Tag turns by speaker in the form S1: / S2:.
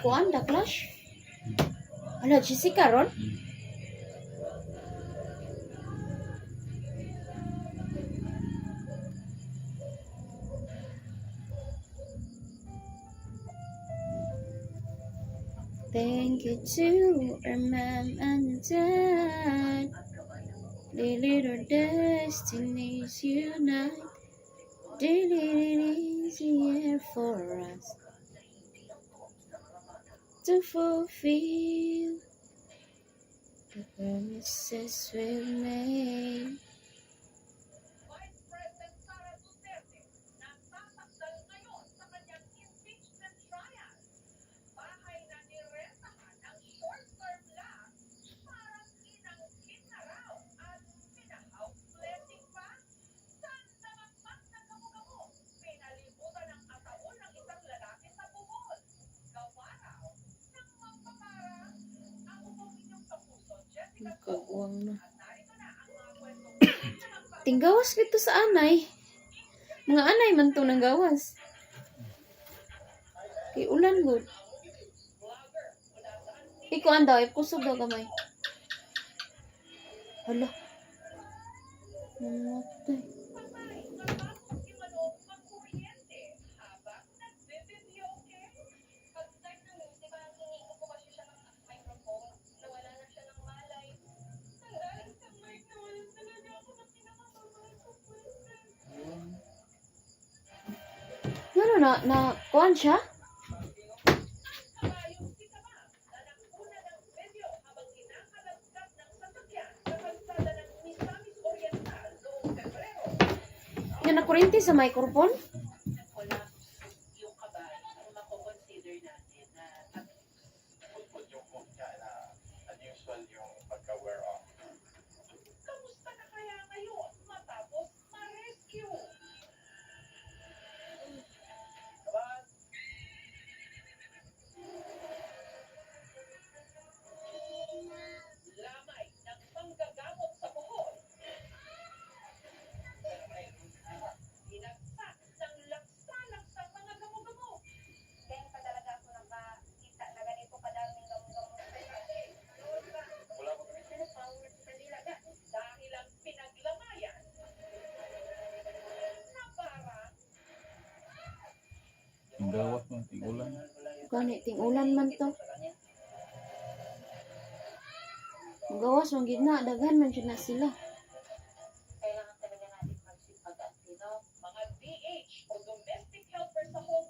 S1: kuan da clash. Ala Jessica ron. Thank you to our mom and dad. The little destinies unite. Did it easier for us to fulfill the promises we've made.
S2: Vice President Sara Duterte nasasakdal ngayon sa kanyang impeachment trial. Bahay na nirentahan ng short-term lang, parang inangkin na raw at pinahouse blessing pa. Saan naman nagkamu-gamu? Pinalibutan ng ataol ng isang lalaki sa buhol. Gawa raw ng mampapara. Ang upong inyong kapuso, Jessica
S1: Nagkaguwang na.
S2: at narito na ang mga kwentong
S1: Tinggawas dito sa anay. Mga anay man to nang gawas. Kay ulan good. Ikuan daw, kusog daw gamay. Hala. Namatay. Ano na kuan siya? Yan na kuryente sa microphone?
S2: Wala yung kabayo, kung mako-consider natin na
S3: Put yung hook niya na unusual yung pagka-wear off.
S2: kamusta na kaya ngayon matapos ma-rescue? Lamay ng panggagamot sa buhol. Dinagsak ng laksa-laksang mga gamo-gamo.
S4: Kaya pa talaga ako nakakita na ganito kadaming gamot-gamot sa akin.
S3: Wala ko
S4: Ano power sa nilaga?
S2: Dahil ang pinaglamayan na parang
S5: Ang gawas ng tigulan.
S1: Gani, ting ulan man to. Ang gawas mong gidna, daghan man siya na sila.
S4: Kailangan talaga natin magsipag at
S2: mga DH o domestic helper sa home